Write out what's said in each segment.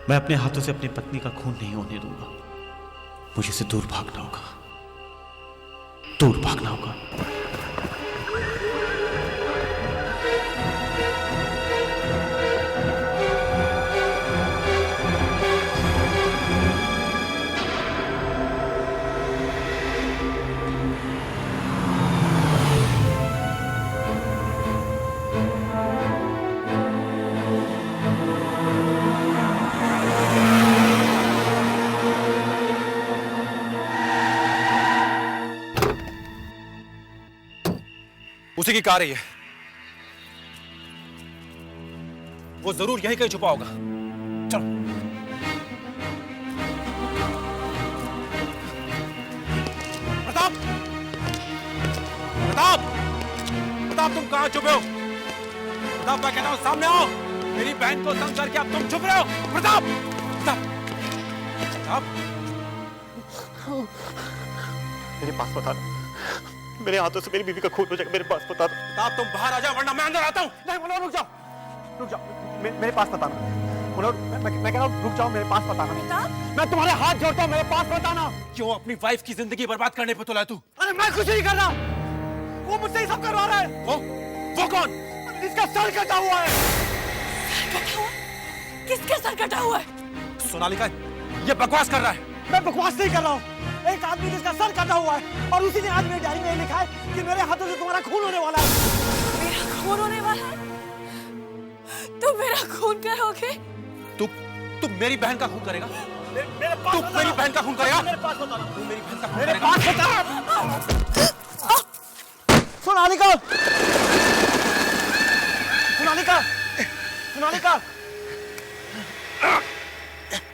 मैं अपने हाथों से अपनी पत्नी का खून नहीं होने दूंगा। मुझे से दूर भागना होगा, दूर भागना होगा। उसी की कार है ये। वो जरूर यहीं कहीं छुपा होगा। चलो। प्रताप! प्रताप! प्रताप, तुम कहां छुपे हो? प्रताप, मैं कहता हूं सामने आओ। मेरी बहन को तंग करके अब तुम छुप रहे हो। प्रताप! प्रताप! प्रताप! मेरे पास बता दो। मेरे हाथों से मेरी बीवी का खून हो जाएगा। मेरे पास बता दो। प्रताप, तुम बाहर आ जाओ वरना मैं अंदर आता हूं। नहीं मनोहर, रुक जाओ, रुक जाओ। मेरे पास बताना मनोहर। मैं कह रहा हूँ रुक जाओ, मेरे पास बताना। मैं तुम्हारे हाथ जोड़ता हूँ, मेरे पास बताना। क्यों अपनी वाइफ की जिंदगी बर्बाद करने पे तुला तू? अरे मैं कुछ नहीं कर रहा, वो मुझसे ही सब करवा रहा है। वो कौन? इसका सर कटा हुआ है। सर कटा हुआ? किसका सर कटा हुआ है? सोनालिका, ये बकवास कर रहा है। मैं बकवास नहीं कर रहा हूँ। एक आदमी जिसका सर कटा हुआ है और उसी ने आज मेरी डायरी में लिखा है कि मेरे हाथों से तुम्हारा खून होने वाला है। मेरा खून होने वाला है? तुम मेरा खून करोगे? तू मेरी बहन का खून करेगा? मेरे पास तू मेरी बहन का खून करेगा? मेरे पास बताना। तू मेरी बहन का खून मेरे करेगा? पास बता। सोनालिका, सोनालिका, सोनालिका,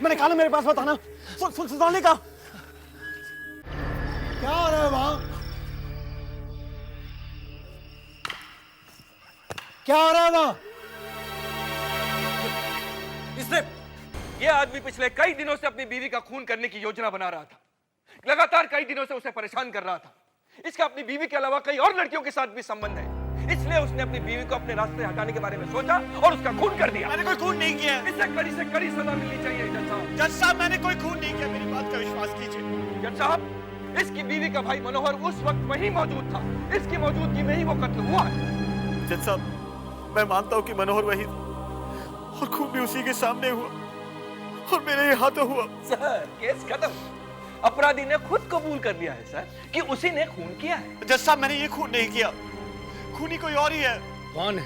मैंने कहा ना मेरे पास बताना। सोनालिका, क्या हो रहा है वहां? क्या हो रहा है वहां? ये आदमी पिछले कई दिनों से अपनी बीवी का खून करने की योजना बना रहा था। लगातार कई दिनों से उसे परेशान कर रहा था। इसका अपनी बीवी के अलावा कई और लड़कियों के साथ भी संबंध है, इसलिए उसने अपनी बीवी को अपने रास्ते हटाने के बारे में सोचा और उसका खून कर दिया। मैंने कोई खून नहीं किया। इसे कड़ी से कड़ी सजा मिलनी चाहिए जज साहब। जज साहब, मैंने कोई खून नहीं किया, मेरी बात का विश्वास कीजिए। जज साहब, इसकी बीवी का भाई मनोहर उस वक्त वहीं मौजूद था। इसकी मौजूदगी में ही वो कत्ल हुआ है। जज साहब, मैं मानता हूँ कि मनोहर वही और खून भी उसी के सामने हुआ और मेरे ही हाथों हुआ। सर, केस खत्म। अपराधी ने खुद कबूल कर लिया है सर कि उसी ने खून किया है। जज साहब, मैंने ये खून नहीं किया, खूनी कोई और ही है। कौन है?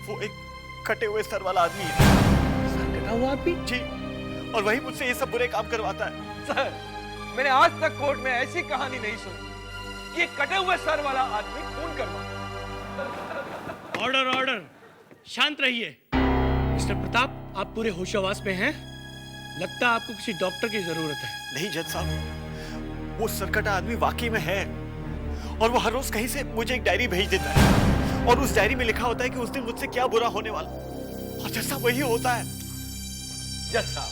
वो एक कटे हुए सर वाला आदमी है। सर कटा हुआ आदमी? जी, और वही मुझसे ये सब बुरे काम करवाता है। सर, मैंने आज तक कोर्ट में ऐसी कहानी नहीं सुनी कि एक कटे हुए सर वाला आदमी खून करवाता। ऑर्डर ऑर्डर, शांत रहिए। मिस्टर प्रताप, आप पूरे होशोहवास में हैं? लगता है आपको किसी डॉक्टर की जरूरत है। नहीं जज साहब, वो सरकटा आदमी वाकई में है और वो हर रोज कहीं से मुझे एक डायरी भेज देता है और उस डायरी में लिखा होता है कि उस दिन मुझसे क्या बुरा होने वाला, और जज साहब वही होता है। जज साहब,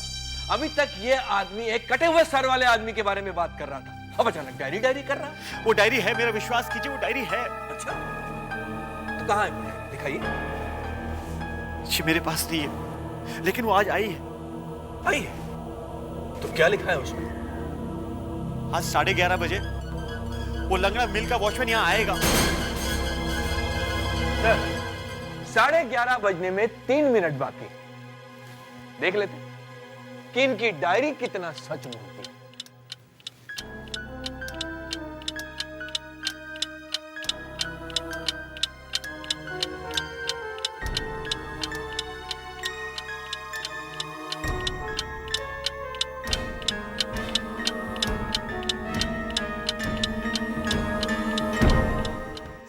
अभी तक ये आदमी एक कटे हुए सर वाले आदमी के बारे में बात कर रहा था, अब अचानक डायरी डायरी कर रहा है। वो डायरी है, मेरा विश्वास कीजिए, वो डायरी है। अच्छा, तो कहाँ है? दिखाइए। जी मेरे पास नहीं है, लेकिन वो आज आई है। आई है? तो क्या लिखा है उसमें? आज 11:30 बजे वो लंगड़ा मिल का वॉचमैन यहाँ आएगा। सर, 11:30 बजने में 3 मिनट बाकी। देख लेते कि इनकी डायरी कितना सच बोलती है।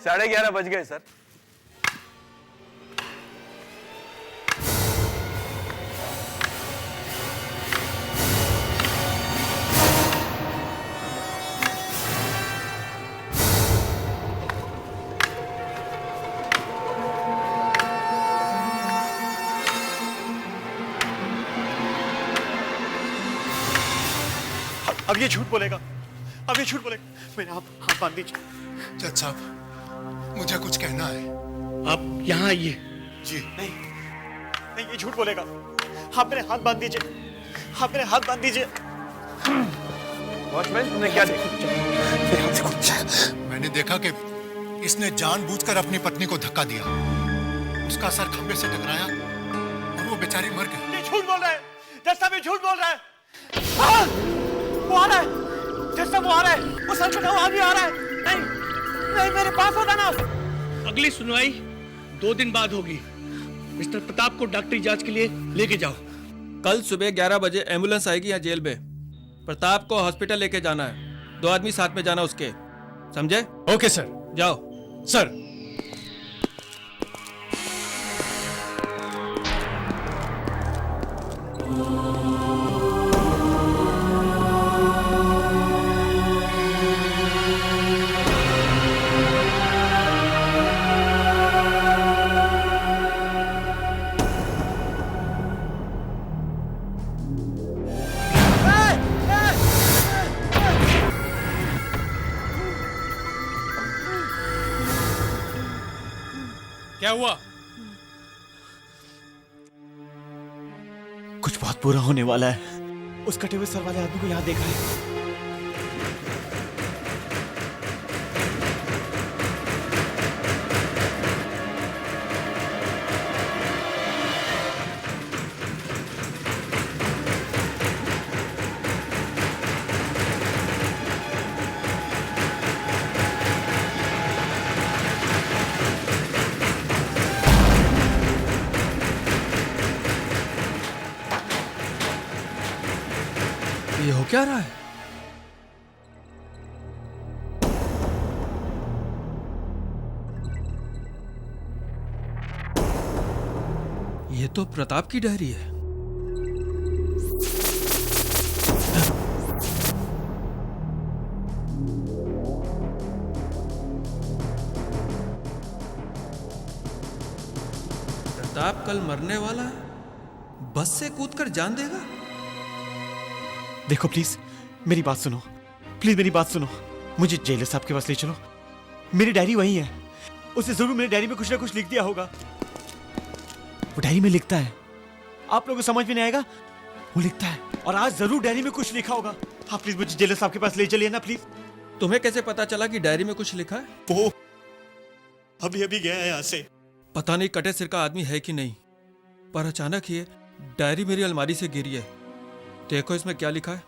साढ़े 11 बज गए सर। अब ये झूठ बोलेगा, अब ये झूठ बोलेगा। मैंने आप हाथ बांध दीजिए। जज साहब, मुझे कुछ कहना है। आप यहाँ आइए। जी। नहीं, ये झूठ बोलेगा। आप मेरे हाथ बांध दीजिए। आप मेरे हाथ बांध दीजिए। वॉचमैन, तुमने क्या देखा? मैंने देखा कि इसने जानबूझकर अपनी पत्नी को धक्का दिया। उसका सर खंबे से टकराया और वो बेचारी मर गई। ये झूठ बोल रहा है, जज साहब ये झूठ बोल रहा है। हाँ, वो आ रहा है, जज साहब वो आ रहा है, वो सरकटा वो आदमी आ रहा है। नहीं, नहीं मेरे पास होता ना। अगली सुनवाई 2 दिन बाद होगी। मिस्टर प्रताप को डॉक्टरी जांच के लिए लेके जाओ। कल सुबह 11 बजे एम्बुलेंस आएगी यहाँ जेल में। प्रताप को हॉस्पिटल लेके जाना है। 2 आदमी साथ में जाना उसके, समझे? Okay sir. जाओ। सर, क्या हुआ? कुछ बहुत बुरा होने वाला है। उस कटे हुए सर वाले आदमी को यहाँ देखा है। ये हो क्या रहा है? ये तो प्रताप की डायरी है। प्रताप कल मरने वाला है, बस से कूदकर जान देगा। देखो प्लीज मेरी बात सुनो, प्लीज मेरी बात सुनो। मुझे जेलर साहब के पास ले चलो। मेरी डायरी वही है। उसने जरूर मेरी डायरी में कुछ ना कुछ लिख दिया होगा। वो डायरी में लिखता है, आप लोगों को समझ में नहीं आएगा, वो लिखता है। और आज जरूर डायरी में कुछ लिखा होगा। आप प्लीज मुझे जेलर साहब के पास ले चलिए ना प्लीज। तुम्हें कैसे पता चला कि डायरी में कुछ लिखा है? वो अभी अभी गया है यहाँ से। पता नहीं कटे सिर का आदमी है कि नहीं, पर अचानक ये डायरी मेरी अलमारी से गिरी है। देखो इसमें क्या लिखा है।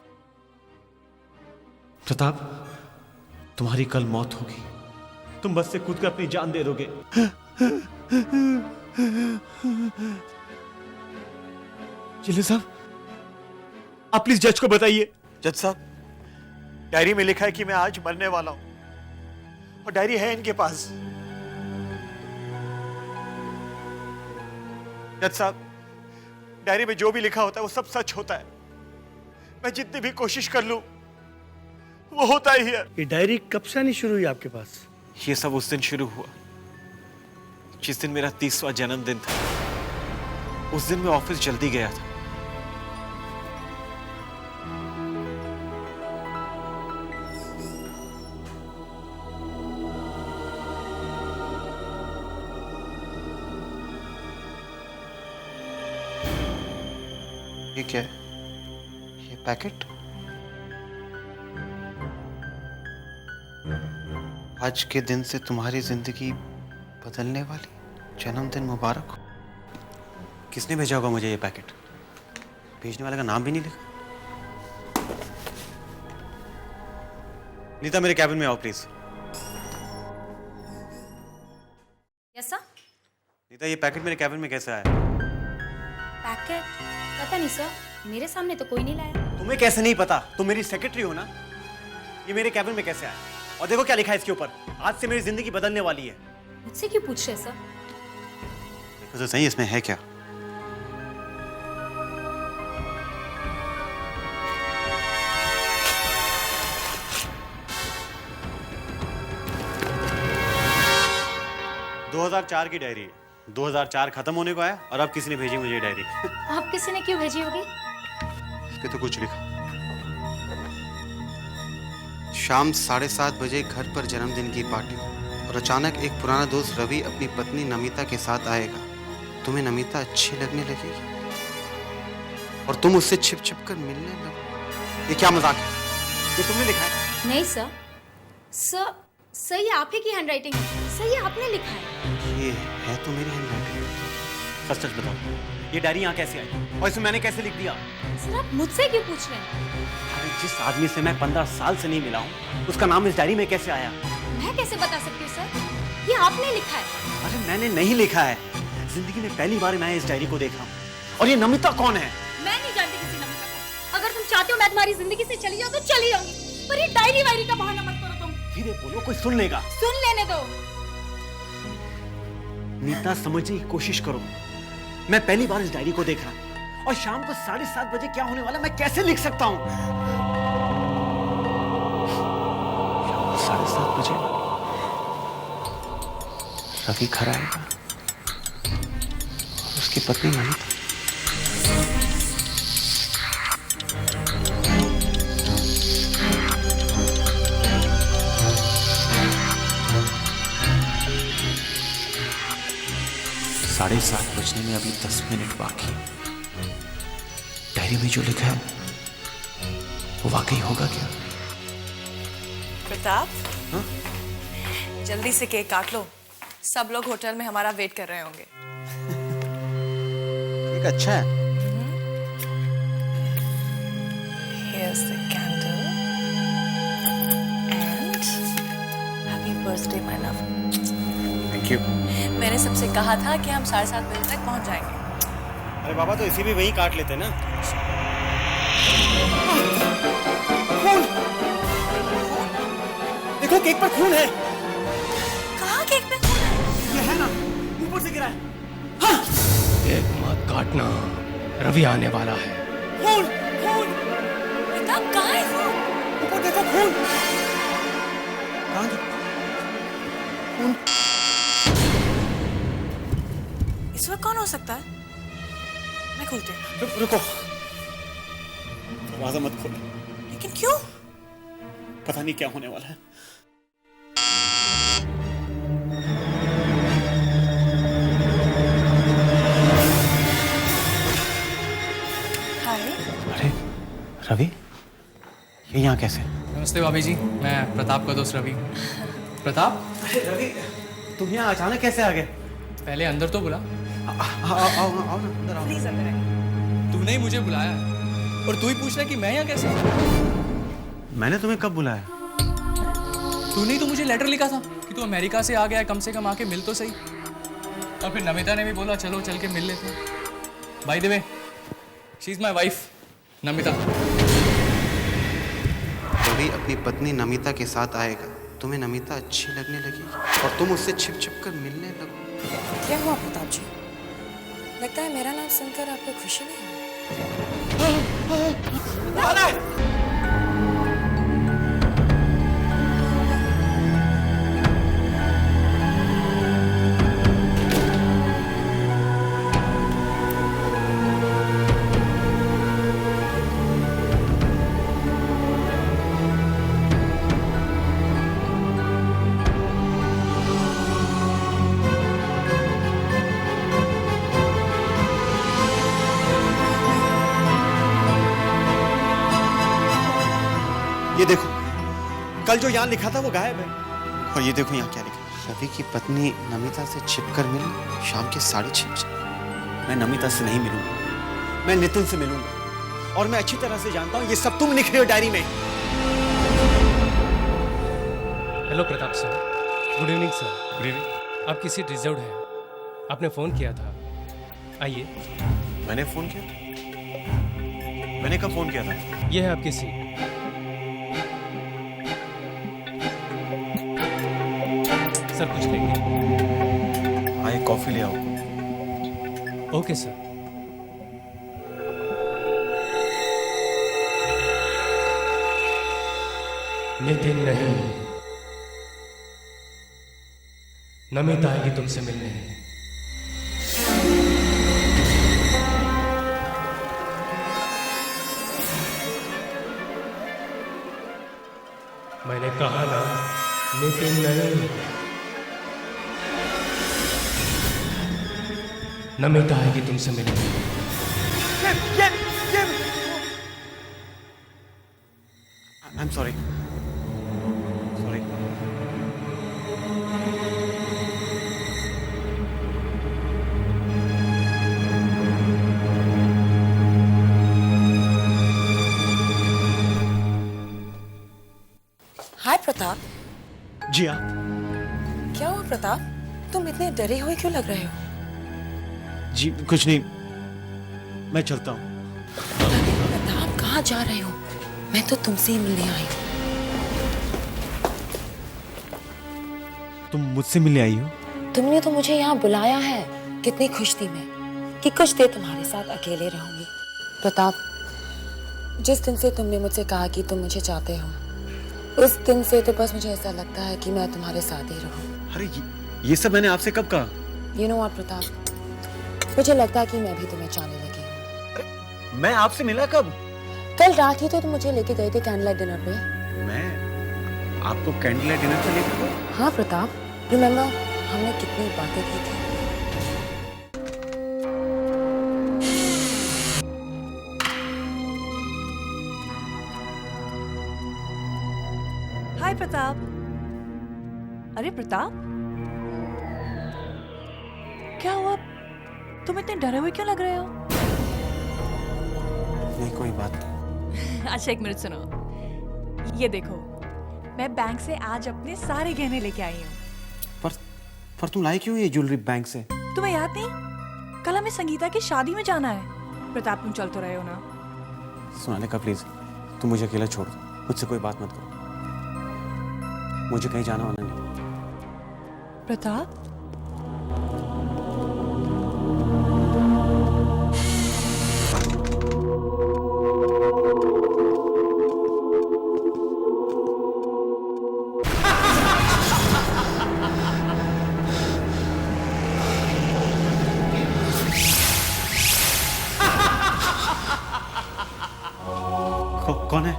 प्रताप, तुम्हारी कल मौत होगी। तुम बस से कूद कर अपनी जान दे दोगे। जेलर साहब, आप प्लीज जज को बताइए। जज साहब, डायरी में लिखा है कि मैं आज मरने वाला हूं, और डायरी है इनके पास। जज साहब, डायरी में जो भी लिखा होता है वो सब सच होता है। मैं जितनी भी कोशिश कर लूं वो होता ही है। ये डायरी कब से आनी शुरू हुई आपके पास? ये सब उस दिन शुरू हुआ जिस दिन मेरा 30वां जन्मदिन था। उस दिन मैं ऑफिस जल्दी गया था। ये क्या है? ये पैकेट? आज के दिन से तुम्हारी जिंदगी बदलने वाली, जन्मदिन मुबारक हो। किसने भेजा होगा मुझे ये पैकेट? भेजने वाले का नाम भी नहीं लिखा। नीता, मेरे कैबिन में आओ प्लीज। कैसा नीता, ये पैकेट मेरे कैबिन में कैसे आया? पैकेट? पता नहीं सर, मेरे सामने तो कोई नहीं लाया। तुम्हें कैसे नहीं पता? तुम मेरी सेक्रेटरी हो ना। ये मेरे कैबिन में कैसे आया? और देखो क्या लिखा है इसके ऊपर, आज से मेरी जिंदगी बदलने वाली है। मुझसे क्यों पूछ रहे सर? देखो तो सही इसमें है क्या। दो 2004 की डायरी है। 2004 खत्म होने को आया और अब किसी ने भेजी मुझे ये डायरी। आप किसी ने क्यों भेजी होगी? इस पे तो कुछ लिखा। शाम 7:30 बजे घर पर जन्मदिन की पार्टी, और अचानक एक पुराना दोस्त रवि अपनी पत्नी नमिता के साथ आएगा। तुम्हें नमिता अच्छी लगने लगेगी। और तुम उससे छिप छिप कर मिलने लगो। ये क्या मजाक है? ये तुमने लिखा है? नहीं सर, सर ये आप ही की हैंडराइटिंग है। सर ये आपने लिखा है। ये है तो मेरी हैंडराइटिंग। सच सच बताओ, ये डायरी यहाँ कैसे आई और इसे मैंने कैसे लिख दिया? सर आप मुझसे क्यों पूछ रहे हैं? अरे जिस आदमी से मैं 15 साल से नहीं मिला हूँ, उसका नाम इस डायरी में कैसे आया? मैं कैसे बता सकती हूँ सर? ये आपने लिखा है। अरे मैंने नहीं लिखा है। जिंदगी में पहली बार मैं इस डायरी को देखा हूँ। और ये नमिता कौन है? मैं नहीं जानती किसी नमिता को। अगर तुम चाहते हो मैं तुम्हारी जिंदगी से चली जाऊँ तो चली जाऊंगी, पर ये डायरी वायरी का बहाना मत करो तुम। धीरे बोलो, कोई सुन लेगा। सुन लेने दो। नीता, समझने की कोशिश करो। मैं पहली बार इस डायरी को देख रहा हूँ और शाम को 7:30 बजे क्या होने वाला मैं कैसे लिख सकता हूँ? शाम को 7:30 बजे रवि घर आएगा। उसकी पत्नी नमिता। साढ़े 7 बजने में अभी 10 मिनट बाकी। डायरी में जो लिखा है वो वाकई होगा क्या? प्रताप, जल्दी से केक काट लो। सब लोग होटल में हमारा वेट कर रहे होंगे। केक अच्छा है। Here's the candle and happy birthday my love. Thank you. मैंने सबसे कहा था कि हम 7:30 बजे तक पहुंच जाएंगे। अरे बाबा, तो इसी भी वहीं काट लेते ना। खून! देखो केक पर खून है। कहाँ केक पे खून है? ये है ना, ऊपर से गिरा है। केक मत काटना, रवि आने वाला है। खून! खून! प्रताप कहाँ है खून? ऊपर देखो खून! कहाँ है? खून! इस वक्त कौन हो सकता है? मैं खोलती हूँ। रुको, दरवाजा मत खोलो। लेकिन क्यों? पता नहीं क्या होने वाला है। हाय। अरे रवि, ये यहाँ कैसे? नमस्ते भाभी जी, मैं प्रताप का दोस्त रवि। प्रताप, अरे रवि, तुम यहाँ अचानक कैसे आ गए? पहले अंदर तो बुला। आओ ना, अंदर आओ। प्लीज अंदर आइए। तूने ही मुझे बुलाया और तू ही पूछ रहा है कि मैं यहाँ कैसे? मैंने तुम्हें कब बुलाया? तूने ही तो मुझे लेटर लिखा था कि तू अमेरिका से आ गया है, कम से कम आके मिल तो सही। और फिर नमिता ने भी बोला चलो चल के मिल लेते हैं। By the way, she is my wife, Namita. Ravi अपनी पत्नी नमिता के साथ आएगा। तुम्हें नमिता अच्छी लगने लगेगी और तुम उससे छिप छिप कर मिलने लगो। क्या हुआ प्रताप जी? लगता है मेरा नाम सुनकर आपको खुशी नहीं हुई। ये देखो, कल जो यहाँ लिखा था वो गायब है। और ये देखो यहाँ क्या लिखा है। रवि की पत्नी नमिता से छिपकर मिलने शाम के 6:30 बजे। मैं नमिता से नहीं मिलूंगा, मैं नितिन से मिलूंगा। और मैं अच्छी तरह से जानता हूँ ये सब तुम लिख रहे हो डायरी में। Hello Pratap sir, good evening sir. Good evening. आप किसी रिजर्व्ड हैं? आपने फोन किया था, आइए। मैंने फोन किया? मैंने कब फोन किया था? ये है आपकी सीट। सर कुछ लेंगे? हाँ, एक कॉफी ले आओ। Okay sir. नितिन नहीं, नमिता आएगी तुमसे मिलने। मैंने कहा ना, नितिन नहीं, नमिता आएगी तुमसे मिलने। ये आई एम सॉरी सॉरी। हाय प्रताप। जी आप? क्या हुआ प्रताप, तुम इतने डरे हुए क्यों लग रहे हो? जी कुछ नहीं, मैं चलता हूँ। प्रताप कहाँ जा रहे हो? मैं तो तुमसे ही मिलने आई हूँ। तुम मुझसे मिलने आई हो? तुमने तो मुझे यहाँ बुलाया है। कितनी खुश थी मैं कि कुछ देर तुम्हारे साथ अकेले रहूंगी। प्रताप, जिस दिन से तुमने मुझसे कहा कि तुम मुझे चाहते हो, उस दिन से तो बस मुझे ऐसा लगता है कि मैं तुम्हारे साथ ही रहूं। अरे ये सब मैंने आपसे कब कहा? You know what, प्रताप, मुझे लगता है कि मैं भी तुम्हें चाहने लगी हूँ। मैं आपसे मिला कब? कल रात ही तो तुम मुझे लेके गए थे कैंडल लाइट डिनर पे। मैं आपको कैंडल लाइट डिनर पे लेकर गया? हाँ प्रताप, रिमेम्बर हमने कितनी बातें की थी। हाय प्रताप। अरे प्रताप, क्या हुआ? तुम इतने डरे हुए क्यों लग रहे हो? नहीं कोई बात नहीं। अच्छा एक मिनट सुनो, ये देखो, मैं बैंक से आज अपने सारे गहने लेके आई हूँ। पर तुम लाई क्यों ये ज्वेलरी बैंक से? तुम्हें याद नहीं, कल हमें संगीता की शादी में जाना है। प्रताप तुम चल तो रहे हो ना? सोनालिका प्लीज, तुम मुझे अकेला छोड़ दो, मुझसे कोई बात मत करो, मुझे कहीं जाना वाला नहीं। प्रताप, कौन है?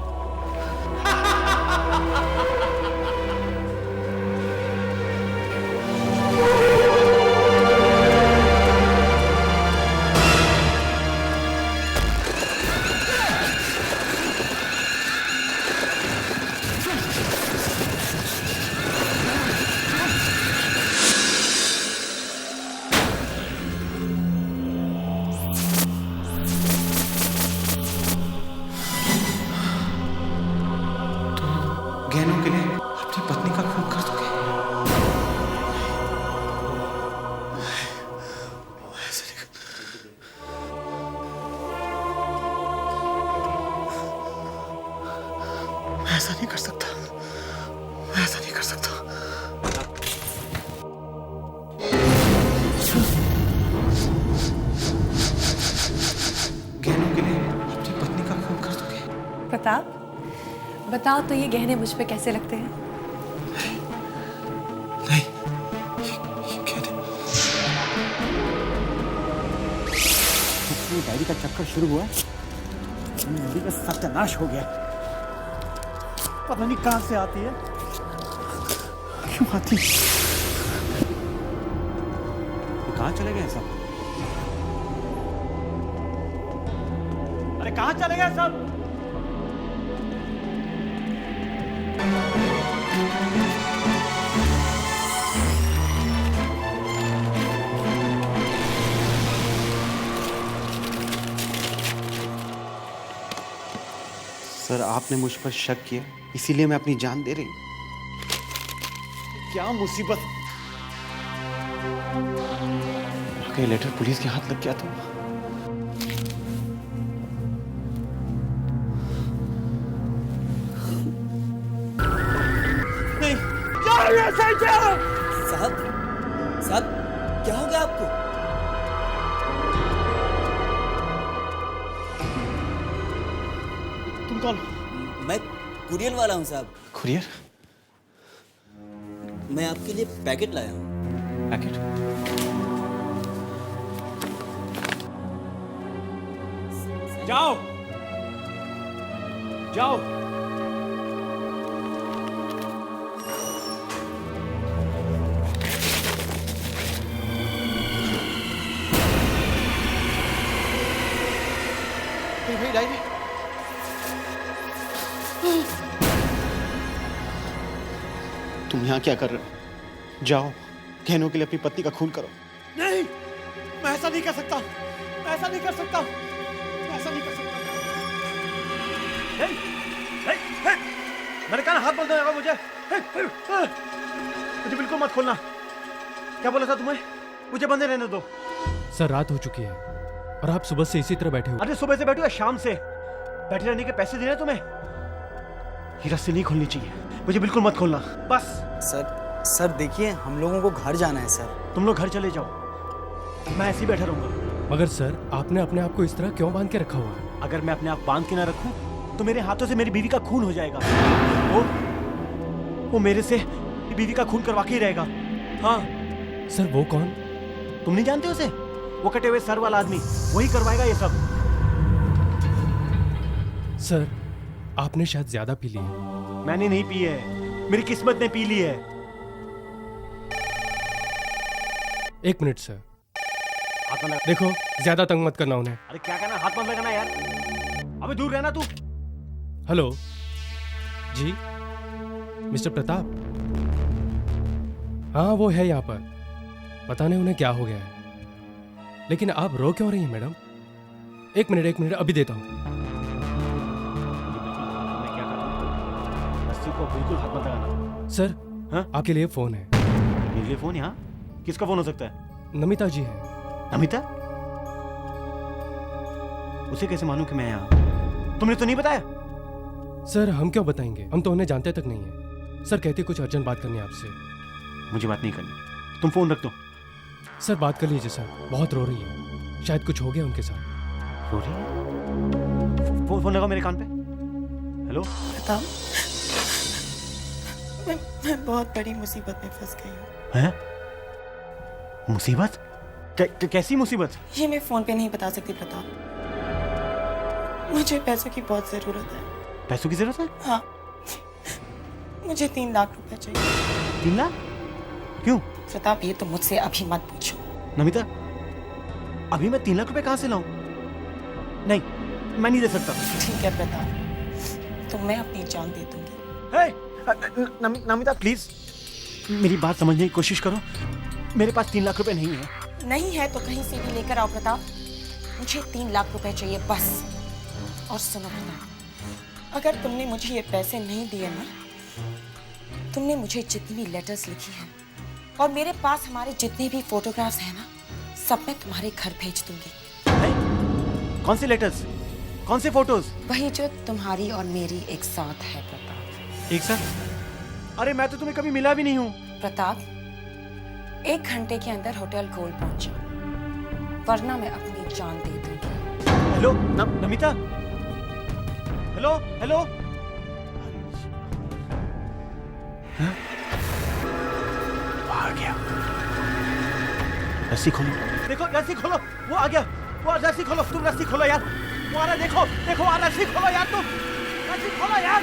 गहनों के लिए अपनी पत्नी का खून कर दोगे? मैं ऐसा नहीं कर सकता, मैं ऐसा नहीं कर सकता। गहनों के लिए अपनी पत्नी का खून कर दोगे? प्रताप बताओ तो ये गहने मुझ पे कैसे लगते हैं? नहीं, ये गहने। डायरी का चक्कर शुरू हुआ, नदी का सत्यानाश हो गया। पता नहीं कहां से आती है, क्यों आती? कहां चले गए सब? अरे कहां चले गए सब? सर, आपने मुझ पर शक किया, इसीलिए मैं अपनी जान दे रही हूं। क्या मुसीबत! ये लेटर पुलिस के हाथ लग गया तो नहीं। साहब, साहब क्या हो गया आपको? तुम कौन? मैं कुरियर वाला हूँ साहब। कुरियर? मैं आपके लिए पैकेट लाया हूँ। पैकेट? जाओ जाओ। भाई डायरी। यहाँ क्या कर रहे हो? जाओ, गहनों के लिए अपनी पत्नी का खून करो। नहीं, मैं ऐसा नहीं कर सकता, मैं ऐसा नहीं कर सकता, मैं ऐसा नहीं कर सकता। मैंने कहा हाथ मत लगाओ मुझे। मुझे बिल्कुल मत खोलना। क्या बोला था तुम्हें? मुझे बंदे रहने दो। सर रात हो चुकी है और आप सुबह से इसी तरह बैठे हो। अरे सुबह से बैठो या शाम से? बैठे रहने के पैसे देने तुम्हें? ये रस्सी नहीं खोलनी चाहिए, मुझे बिल्कुल मत खोलना, बस। सर देखिए, हम लोगों को घर जाना है सर। तुम लोग घर चले जाओ, मैं ऐसे ही बैठा रहूंगा। मगर सर आपने अपने आप को इस तरह क्यों बांध के रखा हुआ है? अगर मैं अपने आप बांध के ना रखूं तो मेरे हाथों से मेरी बीवी का खून हो जाएगा। वो मेरे से बीवी का खून करवा के ही रहेगा। हाँ सर वो कौन? तुम नहीं जानते उसे? वो कटे हुए सर वाला आदमी, वही करवाएगा ये सब। सर आपने शायद ज्यादा पी ली है। मैंने नहीं पी है, मेरी किस्मत ने पी ली है। 1 मिनट सर। हाथ मत लगा। देखो ज्यादा तंग मत करना उन्हें। अरे क्या कहना, हाथ मत लगाना यार। अबे दूर रहना तू। हेलो जी, मिस्टर प्रताप। हाँ वो है यहाँ पर, पता नहीं उन्हें क्या हो गया है। लेकिन आप रो क्यों रही हैं मैडम? 1 मिनट अभी देता हूँ। रस्सी को बिल्कुल हाथ मत लगाना। सर हाँ? आपके लिए फोन है। मेरे लिए फोन? यहाँ किसका फोन हो सकता है? नमिता जी है। नमिता? उसे कैसे मालूम कि मैं यहाँ? तुमने तो नहीं बताया? सर हम क्यों बताएंगे, हम तो उन्हें जानते तक नहीं है। सर कहती कुछ अर्जेंट बात करनी है आपसे। मुझे बात नहीं करनी, तुम फोन रख दो। सर बात कर लीजिए सर, बहुत रो रही है, शायद कुछ हो गया उनके साथ। रो रही है? फोन लगाओ मेरे कान पे। हेलो प्रताप, मैं बहुत बड़ी मुसीबत में फंस गई हूँ। हैं? मुसीबत? कैसी मुसीबत? ये मैं फोन पे नहीं बता सकती प्रताप। मुझे पैसों की बहुत जरूरत है। पैसों की जरूरत है? हाँ, मुझे 3 लाख रुपए चाहिए। 3 लाख? क्यों? प्रताप ये तो मुझसे अभी मत पूछो। नमिता, अभी मैं 3 लाख रुपए कहाँ से लाऊं? नहीं, मैं नहीं दे सकता। ठीक है प्रताप, तो मैं अपनी जान दे दूंगी। हे, नमिता प्लीज मेरी बात समझने की कोशिश करो। मेरे पास 3 लाख रुपए नहीं है। नहीं है तो कहीं से भी लेकर आओ प्रताप। मुझे 3 लाख रुपए चाहिए बस। और सुनो प्रताप, अगर तुमने मुझे ये पैसे नहीं दिए ना, तुमने मुझे जितनी भी लेटर्स लिखी हैं और मेरे पास हमारे जितने भी फोटोग्राफ्स हैं ना, सब मैं तुम्हारे घर भेज दूंगी। कौन से लेटर्स? कौन से फोटोज? वही जो तुम्हारी और मेरी एक साथ है प्रताप। एक साथ? अरे मैं तो तुम्हें कभी मिला भी नहीं हूँ। प्रताप, 1 घंटे के अंदर होटल गोल्ड पहुंचो, वरना मैं अपनी जान दे दूंगी। Hello Namita, hello hello. हाँ? आ गया। रस्सी खोलो, देखो रस्सी खोलो, वो आ गया। वो रस्सी खोलो, तुम रस्सी खोलो यार। वो आ रहा, देखो देखो आ रस्सी खोलो यार, तुम रस्सी खोलो यार।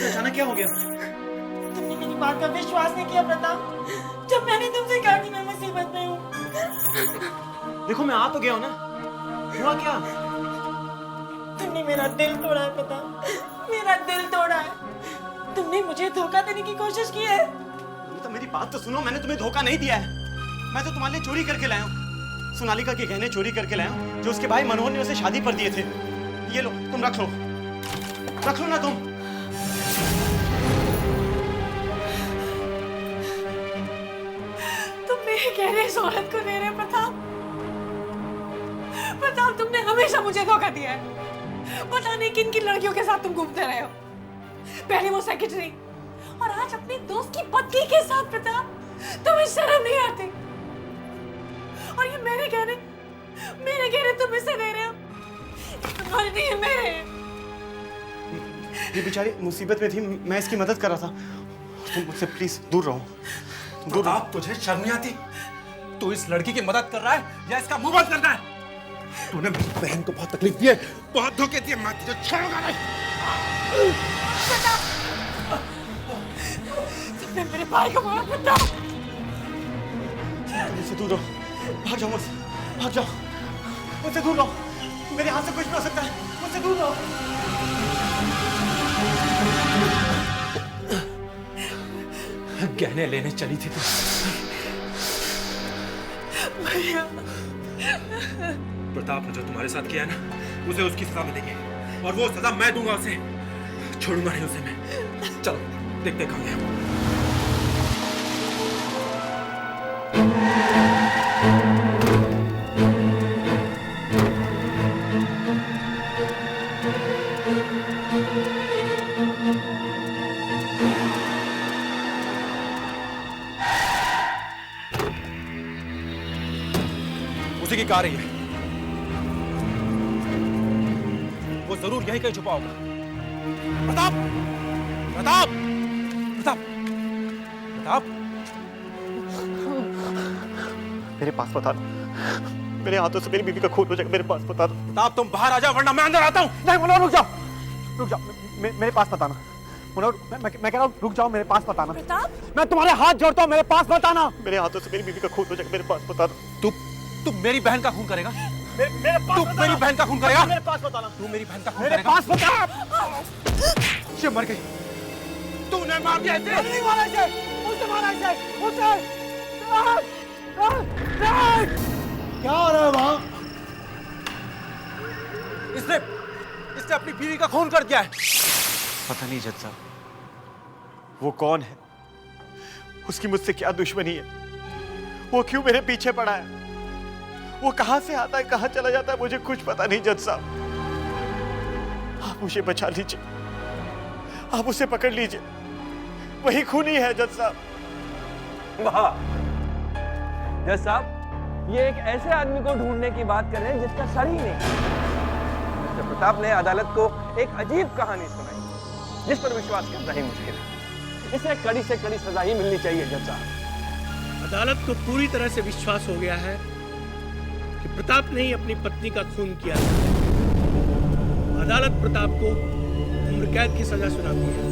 अचानक क्या हो गया? तुमने मेरी बात का विश्वास नहीं किया प्रताप, जब मैंने तुमसे कहा कि मैं मुसीबत में हूँ। देखो मैं आ तो गया हूँ ना, हुआ क्या? तुमने मेरा दिल तोड़ा है प्रताप, मेरा दिल तोड़ा है। तुमने मुझे धोखा देने की कोशिश की है। तो मेरी बात तो सुनो, मैंने तुम्हें धोखा नहीं दिया है। मैं तो तुम्हारे लिए चोरी करके लाया हूँ। सोनालिका के गहने चोरी करके लाया हूं, जो उसके भाई मनोहर ने उसे शादी पर दिए थे। ये लो, तुम रख लो ना तुम। तुम मेरे गहने इस औरत को दे रहे हो प्रताप? प्रताप, तुमने हमेशा मुझे धोखा दिया है। पता नहीं किन किन लड़कियों के साथ तुम घूमते रहे हो। पहले वो सेक्रेटरी और आज अपनी दोस्त की पत्नी के साथ। प्रताप, तुम्हें शर्म नहीं आती? और ये मेरे गहने तुम इसे दे रहे हो? तुम्हारे नहीं है, मेरे हैं। ये बेचारी मुसीबत में थी, मैं इसकी मदद कर रहा था। तुम मुझसे प्लीज दूर रहो, दूर रहो। तुझे शर्म नहीं आती? तू इस लड़की की मदद कर रहा है या इसका मुंह बंद करना है? तूने मेरी बहन को बहुत तकलीफ दी है, बहुत धोखे दिए। मैं तुझे छोड़ूंगा नहीं। तुमने मेरे भाई को मारा प्रताप। मुझसे दूर रहो, भाग जाओ मुझसे, भाग जाओ, मुझसे दूर रहो। मेरे हाथ से कुछ भी हो सकता है, मुझसे दूर रहो। गहने लेने चली थी तू। भैया, प्रताप ने जो तुम्हारे साथ किया है ना, उसे उसकी सजा मिलेगी, और वो सजा मैं दूंगा उसे। छोड़ूंगा नहीं उसे मैं। चलो देखते कहाँ गया। उसी की कार ही है, वो जरूर यहीं कहीं छुपा होगा। प्रताप, प्रताप, प्रताप, प्रताप, मेरे पास बता दो, मेरे हाथों से मेरी बीवी का खून हो जाएगा। मेरे पास बता दो। प्रताप, तुम बाहर आ जाओ वरना मैं अंदर आता हूँ। नहीं मनोहर, रुक जाओ, रुक जाओ, मेरे पास बताना। मनोहर, मैं कह रहा हूँ रुक जाओ, मेरे पास बताना। प्रताप, मैं तुम्हारे हाथ जोड़ता हूँ, मेरे पास बताना। मेरे हाथों से मेरी बीवी का खून हो जाएगा, मेरे पास बता दो। तू मेरी बहन का खून करेगा? मेरे पास तू मेरी बहन का खून करेगा? मेरे पास बताना। तू मेरी बहन का खून मेरे करेगा? पास बता। ये मर गई। तूने मार दिया इसे। नहीं मारा इसे, उसने मारा इसे, उसे। क्या हो रहा है वहाँ? इसने अपनी बीवी का खून कर दिया है। पता नहीं जज साहब, वो कौन है, उसकी मुझसे क्या दुश्मनी है, वो क्यों मेरे पीछे पड़ा है, वो कहां से आता है कहां चला जाता है, मुझे कुछ पता नहीं। जज साहब, आप मुझे बचा लीजिए, आप उसे पकड़ लीजिए, वही खूनी है जज साहब। वाह जज साहब, ये एक ऐसे आदमी को ढूंढने की बात कर रहे हैं जिसका सर ही नहीं। मिस्टर प्रताप ने अदालत को एक अजीब कहानी सुनाई जिस पर विश्वास करना ही मुश्किल है। इसे कड़ी से कड़ी सजा ही मिलनी चाहिए जज साहब। अदालत को पूरी तरह से विश्वास हो गया है कि प्रताप ने ही अपनी पत्नी का खून किया है। अदालत प्रताप को उम्र कैद की सजा सुनाती है।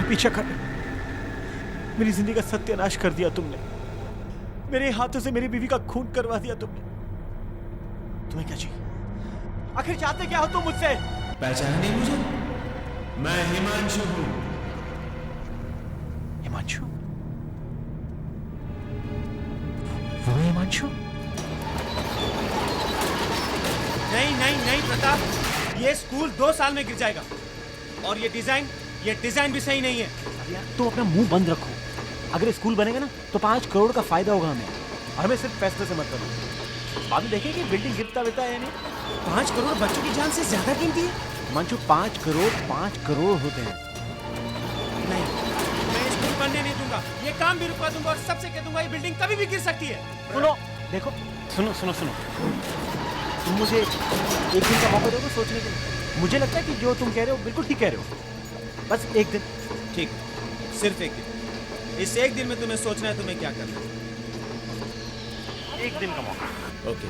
पीछा कर, मेरी जिंदगी का सत्यानाश कर दिया तुमने, मेरे हाथों से मेरी बीवी का खून करवा दिया तुमने। तुम्हें क्या चाहिए? आखिर चाहते क्या हो तुम मुझसे? पहचाना नहीं मुझे? मैं हिमांशु हूं। हिमांशु? वो हिमांशु? नहीं नहीं नहीं प्रताप, ये स्कूल 2 साल में गिर जाएगा। और ये डिजाइन भी सही नहीं है। अब यार तुम अपना मुंह बंद रखो। अगर स्कूल बनेगा ना तो 5 करोड़ का फायदा होगा हमें, और हमें सिर्फ पैसे से मतलब है। बाद में देखेंगे कि बिल्डिंग गिरता विरता है या नहीं। 5 करोड़ बच्चों की जान से ज्यादा कीमती है। मंचू 5 करोड़ होते हैं। नहीं, मैं स्कूल बनने नहीं दूंगा। ये काम भी रुकवा दूंगा और सबसे कह दूंगा ये बिल्डिंग कभी भी गिर सकती है। सुनो, देखो, सुनो। तुम मुझे एक दिन का मौका दोगे सोचने के लिए? मुझे लगता है कि जो तुम कह रहे हो बिल्कुल ठीक कह रहे हो। बस एक दिन। ठीक, सिर्फ एक दिन। इस एक दिन में तुम्हें सोचना है तुम्हें क्या करना है। एक दिन का मौका। ओके।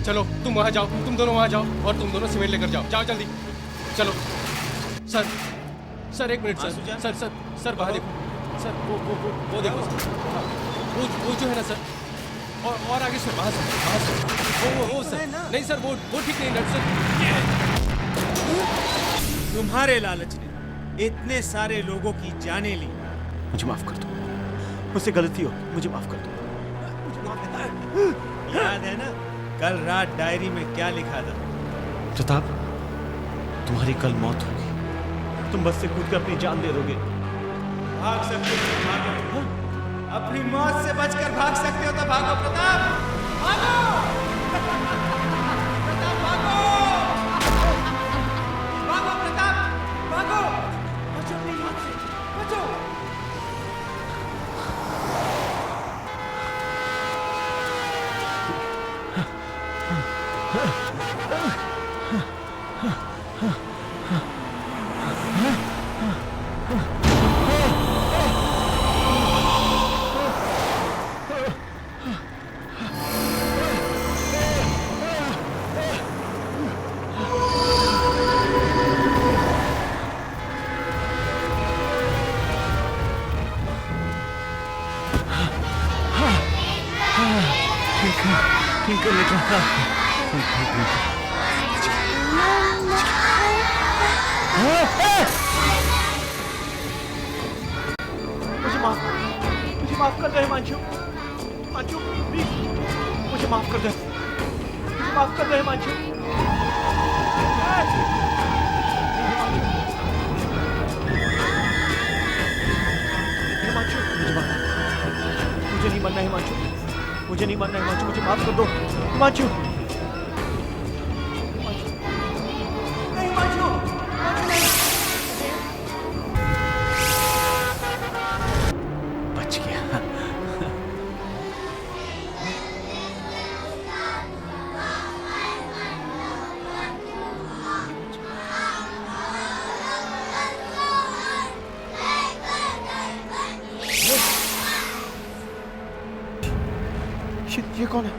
चलो तुम वहाँ जाओ, तुम दोनों वहाँ जाओ और तुम दोनों सीमेंट लेकर जाओ जल्दी। चलो सर एक मिनट सर बाहर देखो सर, वो देखो सर, वो जो है ना सर, और आगे सर वहाँ सर, वो सर नहीं सर, वो ठीक नहीं नट सर। तुम्हारे लालच ने इतने सारे लोगों की जाने ली। मुझे माफ कर दो, मुझसे गलती हो, मुझे माफ कर दो। याद है ना कल रात डायरी में क्या लिखा था? प्रताप, तुम्हारी कल मौत होगी। तुम बस से कूद कर अपनी जान दे दोगे। भाग सकते हो तो भागो, अपनी मौत से बचकर भाग सकते हो तो भागो प्रताप, भागो। प्रताप भागो, भागो प्रताप, भागो, बचो अपनी मौत से, बचो। ठीक है बेटा, मुझे माफ कर दे हिमांशु, प्लीज मुझे माफ कर दे, हिमांशु। मुझे नहीं मरना हिमांशु, मुझे माफ कर दो हिमांशु। बच गया। ये कौन है?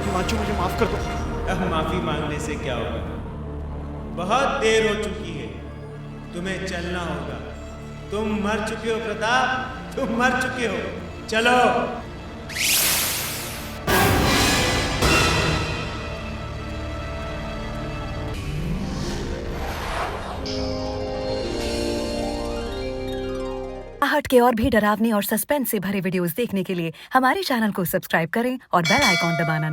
हिमांशु, मुझे माफ कर दो। अब माफी मांगने से क्या होगा? बहुत देर हो चुकी है, तुम्हें चलना होगा। तुम मर चुके हो प्रताप, तुम मर चुके हो। चलो। आहट के और भी डरावनी और सस्पेंस से भरे वीडियोस देखने के लिए हमारे चैनल को सब्सक्राइब करें और बेल आइकॉन दबाना